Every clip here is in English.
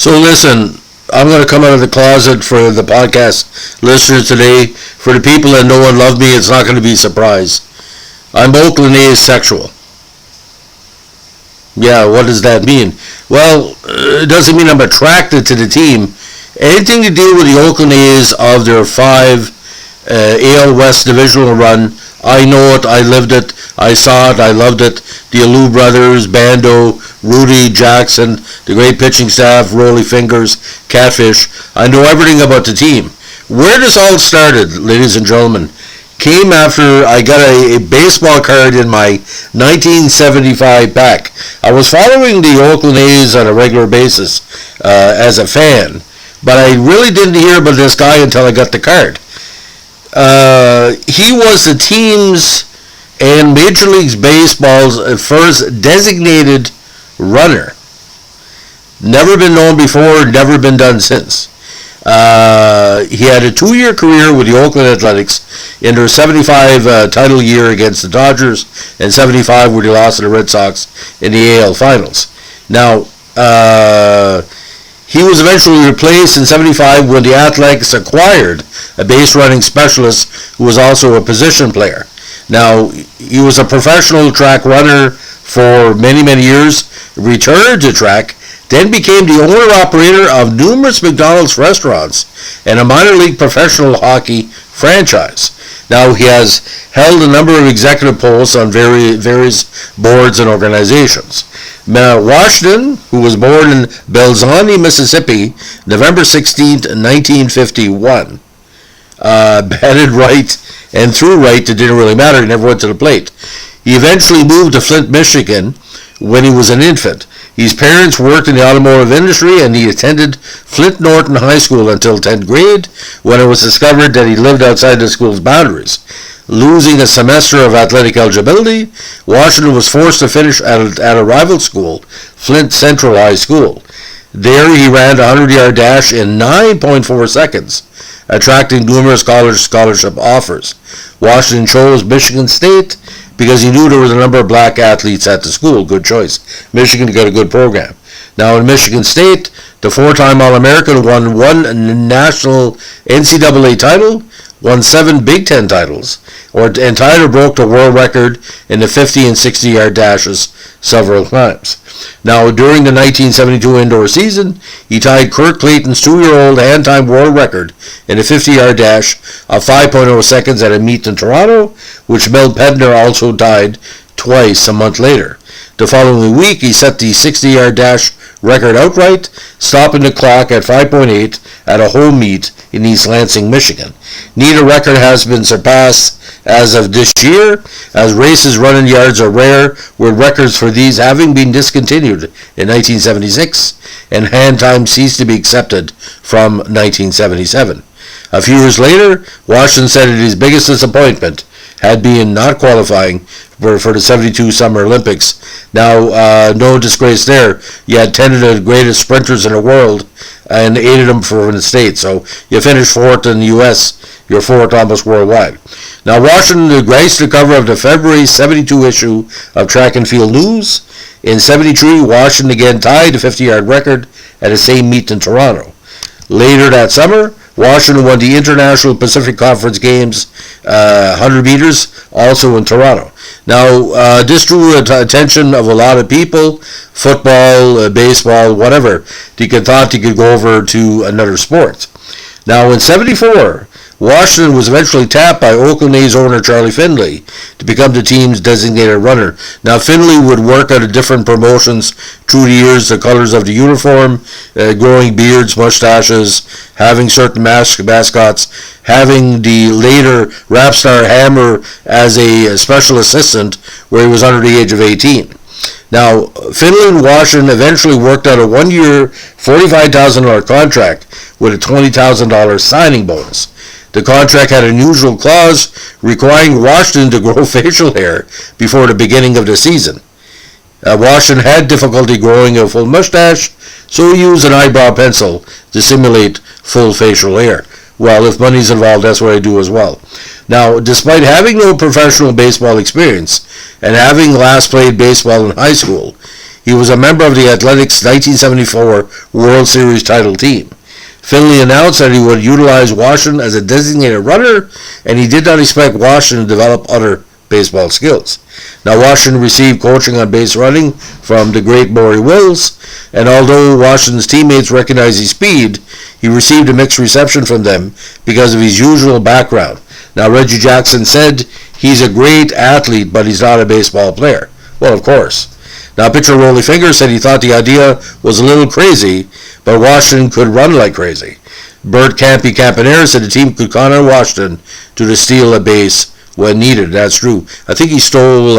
So listen, I'm going to come out of the closet for the podcast listeners today. For the people that know and love me, it's not going to be a surprise. I'm Oakland A's sexual. Yeah, what does that mean? Well, it doesn't mean I'm attracted to the team. Anything to do with the Oakland A's of their 5 AL West divisional run, I know it, I lived it, I saw it, I loved it. The Alou brothers, Bando, Rudy, Jackson, the great pitching staff, Rolly Fingers, Catfish. I know everything about the team. Where this all started, ladies and gentlemen, came after I got a baseball card in my 1975 pack. I was following the Oakland A's on a regular basis as a fan, but I really didn't hear about this guy until I got the card. He was the team's and Major League Baseball's first designated runner. Never been known before, never been done since. He had a 2-year career with the Oakland Athletics in their 75 title year against the Dodgers and 75 where they lost to the Red Sox in the AL Finals. Now, he was eventually replaced in 75 when the Athletics acquired a base running specialist who was also a position player. Now, he was a professional track runner for many, many years, returned to track, then became the owner-operator of numerous McDonald's restaurants and a minor league professional hockey franchise. Now, he has held a number of executive posts on various boards and organizations. Washington, who was born in Belzoni, Mississippi, November 16, 1951, batted right and threw right. It didn't really matter. He never went to the plate. He eventually moved to Flint, Michigan when he was an infant. His parents worked in the automotive industry and he attended Flint Norton High School until 10th grade when it was discovered that he lived outside the school's boundaries. Losing a semester of athletic eligibility, Washington was forced to finish at a rival school, Flint Central High School. There he ran a 100-yard dash in 9.4 seconds, attracting numerous college scholarship offers. Washington chose Michigan State because he knew there was a number of black athletes at the school. Good choice. Michigan got a good program. Now in Michigan State, the 4-time All-American won 1 national NCAA title, won 7 Big Ten titles, and Tyler broke the world record in the 50 and 60-yard dashes several times. Now, during the 1972 indoor season, he tied Kirk Clayton's 2-year-old hand-time world record in a 50-yard dash of 5.0 seconds at a meet in Toronto, which Mel Pedner also tied twice a month later. The following week, he set the 60-yard dash record outright, stopping the clock at 5.8 at a home meet in East Lansing, Michigan. Neither record has been surpassed as of this year, as races run in yards are rare, with records for these having been discontinued in 1976, and hand time ceased to be accepted from 1977. A few years later, Washington said that his biggest disappointment had been not qualifying for the 72 Summer Olympics. Now, no disgrace there. You had 10 of the greatest sprinters in the world and 8 of them from the States. So you finished 4th in the U.S., you're 4th almost worldwide. Now, Washington graced the cover of the February 72 issue of Track and Field News. In 73, Washington again tied the 50-yard record at the same meet in Toronto. Later that summer, Washington won the International Pacific Conference Games 100 meters, also in Toronto. Now, this drew attention of a lot of people, football, baseball, whatever. They thought they could go over to another sport. Now, in 74, Washington was eventually tapped by Oakland A's owner Charlie Finley to become the team's designated runner. Now, Finley would work out different promotions through the years, the colors of the uniform, growing beards, mustaches, having certain mascots, having the later rap star Hammer as a special assistant where he was under the age of 18. Now, Finley and Washington eventually worked out a 1-year, $45,000 contract with a $20,000 signing bonus. The contract had an unusual clause requiring Washington to grow facial hair before the beginning of the season. Washington had difficulty growing a full mustache, so he used an eyebrow pencil to simulate full facial hair. Well, if money's involved, that's what I do as well. Now, despite having no professional baseball experience and having last played baseball in high school, He was a member of the Athletics' 1974 World Series title team. Finley announced that he would utilize Washington as a designated runner, and he did not expect Washington to develop other baseball skills. Now, Washington received coaching on base running from the great Maury Wills, and although Washington's teammates recognized his speed, he received a mixed reception from them because of his usual background. Now, Reggie Jackson said he's a great athlete, but he's not a baseball player. Well, of course. Now, pitcher Rollie Fingers said he thought the idea was a little crazy, but Washington could run like crazy. Bert Campy Campanera said the team could count on Washington to steal a base when needed. That's true. I think he stole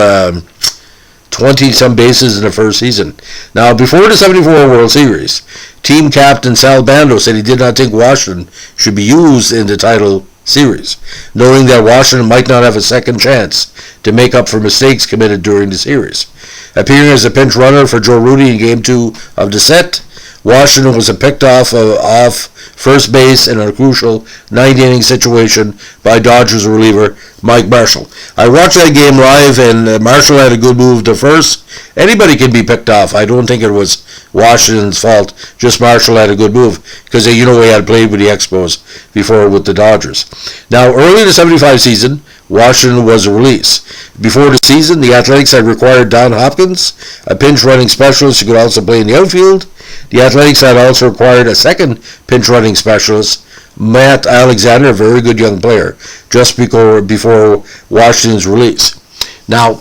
20-some bases in the first season. Now, before the 74 World Series, team captain Sal Bando said he did not think Washington should be used in the title series, knowing that Washington might not have a second chance to make up for mistakes committed during the series. Appearing as a pinch runner for Joe Rudi in Game 2 of the set, Washington was picked off first base in a crucial ninth-inning situation by Dodgers reliever Mike Marshall. I watched that game live, and Marshall had a good move to first. Anybody can be picked off. I don't think it was Washington's fault. Just Marshall had a good move because he had played with the Expos before with the Dodgers. Now, early in the 75 season, Washington was released. Before the season, the Athletics had required Don Hopkins, a pinch running specialist who could also play in the outfield. The Athletics had also acquired a second pinch running specialist, Matt Alexander, a very good young player, just before Washington's release. Now,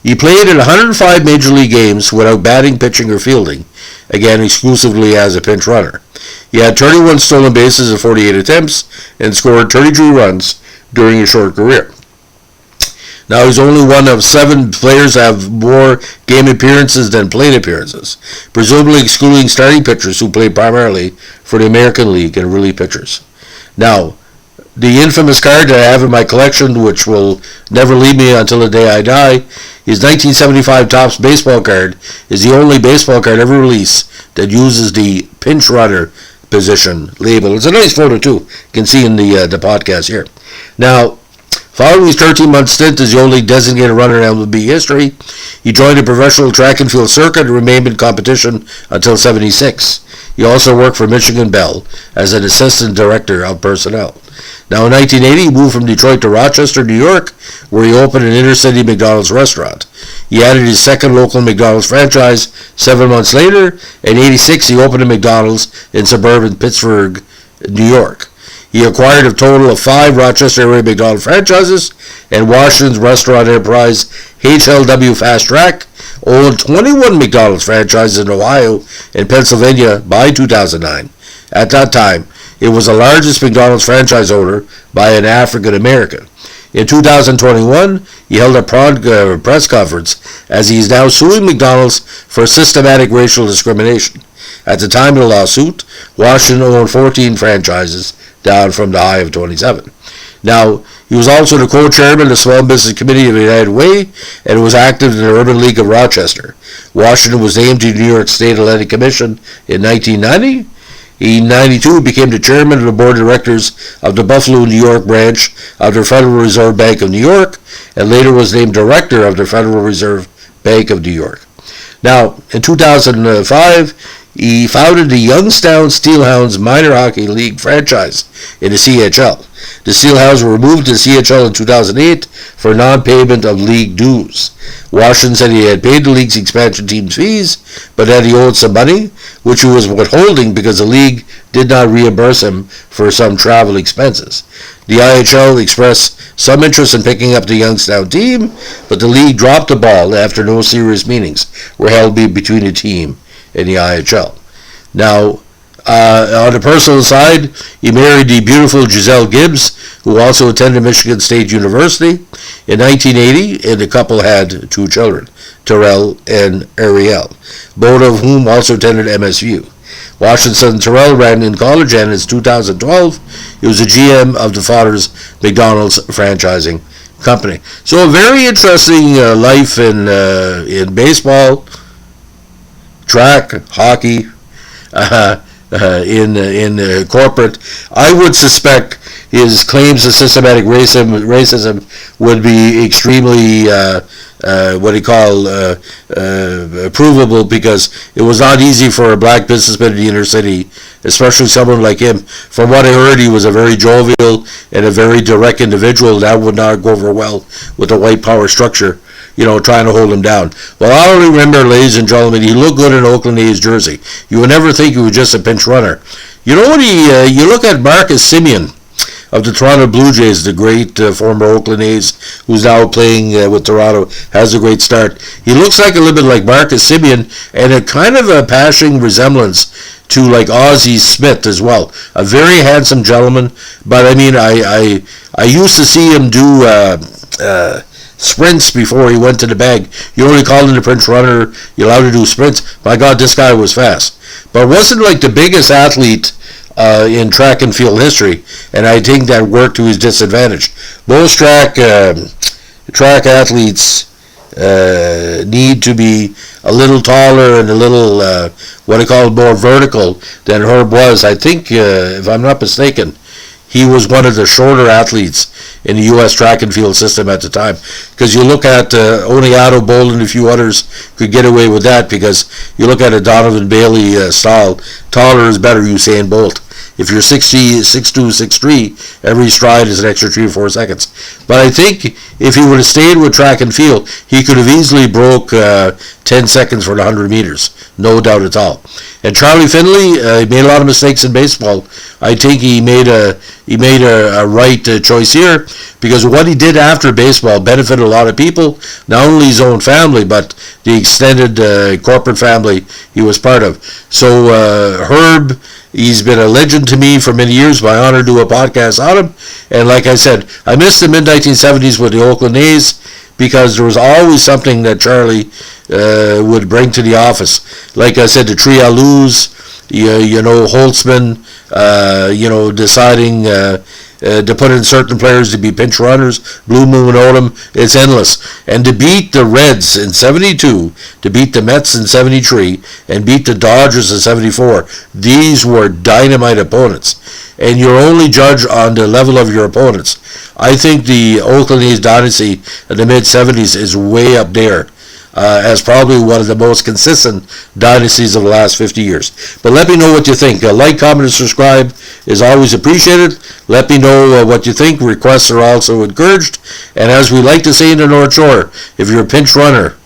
he played in 105 Major League games without batting, pitching, or fielding, again exclusively as a pinch runner. He had 31 stolen bases in 48 attempts and scored 32 runs during his short career. Now, he's only one of 7 players to have more game appearances than plate appearances, presumably excluding starting pitchers who played primarily for the American League and relief pitchers. Now, the infamous card that I have in my collection, which will never leave me until the day I die, his 1975 Topps baseball card is the only baseball card ever released that uses the pinch runner position label. It's a nice photo, too. You can see in the podcast here. Now, following his 13-month stint as the only designated runner in MLB history, he joined the professional track and field circuit and remained in competition until '76. He also worked for Michigan Bell as an assistant director of personnel. Now, in 1980, he moved from Detroit to Rochester, New York, where he opened an inner-city McDonald's restaurant. He added his second local McDonald's franchise 7 months later. In '86, he opened a McDonald's in suburban Pittsburgh, New York. He acquired a total of 5 Rochester area McDonald's franchises, and Washington's restaurant enterprise, HLW Fast Track, owned 21 McDonald's franchises in Ohio and Pennsylvania by 2009. At that time, it was the largest McDonald's franchise owner by an African American. In 2021, he held a press conference as he is now suing McDonald's for systematic racial discrimination. At the time of the lawsuit, Washington owned 14 franchises, down from the high of 27. Now, he was also the co-chairman of the Small Business Committee of the United Way and was active in the Urban League of Rochester. Washington was named to the New York State Athletic Commission in 1990. In 1992, he became the chairman of the board of directors of the Buffalo, New York branch of the Federal Reserve Bank of New York, and later was named director of the Federal Reserve Bank of New York. Now, in 2005, he founded the Youngstown Steelhounds Minor Hockey League franchise in the CHL. The Steelhounds were moved to the CHL in 2008 for non-payment of league dues. Washington said he had paid the league's expansion team's fees, but that he owed some money, which he was withholding because the league did not reimburse him for some travel expenses. The IHL expressed some interest in picking up the Youngstown team, but the league dropped the ball after no serious meetings were held between the team and the IHL. Now, on the personal side, he married the beautiful Giselle Gibbs, who also attended Michigan State University in 1980, and the couple had 2 children, Terrell and Ariel, both of whom also attended MSU. Washington's son Terrell ran in college, and in 2012, he was the GM of the father's McDonald's franchising company. So a very interesting life in baseball, track, hockey, in corporate. I would suspect his claims of systematic racism would be extremely what do you call, provable, because it was not easy for a black businessman in the inner city, especially someone like him. From what I heard, he was a very jovial and a very direct individual. That would not go over well with the white power structure, trying to hold him down. Well, I only remember, ladies and gentlemen, he looked good in Oakland A's jersey. You would never think he was just a pinch runner. You look at Marcus Semien of the Toronto Blue Jays, the great former Oakland A's, who's now playing with Toronto, has a great start. He looks like a little bit like Marcus Semien, and a kind of a passing resemblance to like Ozzie Smith as well. A very handsome gentleman, but I mean, I used to see him do sprints before he went to the bag. You only called him the Prince Runner. You're allowed to do sprints. My God, this guy was fast, but wasn't like the biggest athlete in track and field history, and I think that worked to his disadvantage. Most track athletes need to be a little taller and a little, what I call, more vertical than Herb was. I think, if I'm not mistaken, he was one of the shorter athletes in the U.S. track and field system at the time. Because you look at only Otto Bold and a few others could get away with that, because you look at a Donovan Bailey style, taller is better, Usain Bolt. If you're 6'2", 6'3", every stride is an extra 3 or 4 seconds. But I think if he would have stayed with track and field, he could have easily broke 10 seconds for the 100 meters. No doubt at all. And Charlie Finley, he made a lot of mistakes in baseball. I think he made a right choice here, because what he did after baseball benefited a lot of people, not only his own family, but the extended corporate family he was part of. So Herb, he's been a legend to me for many years. My honor to do a podcast on him. And like I said, I missed the mid-1970s with the Oakland A's, because there was always something that Charlie would bring to the office. Like I said, the Trialous, Holtzman, deciding to put in certain players to be pinch runners, Blue Moon Odom, it's endless. And to beat the Reds in 72, to beat the Mets in 73, and beat the Dodgers in 74, these were dynamite opponents. And you're only judged on the level of your opponents. I think the Oakland A's dynasty in the mid-70s is way up there, as probably one of the most consistent dynasties of the last 50 years. But let me know what you think. Like, comment, and subscribe is always appreciated. Let me know what you think. Requests are also encouraged. And as we like to say in the North Shore, if you're a pinch runner,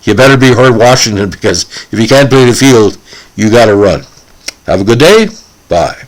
you better be Herb Washington, because if you can't play the field, you got to run. Have a good day. Bye.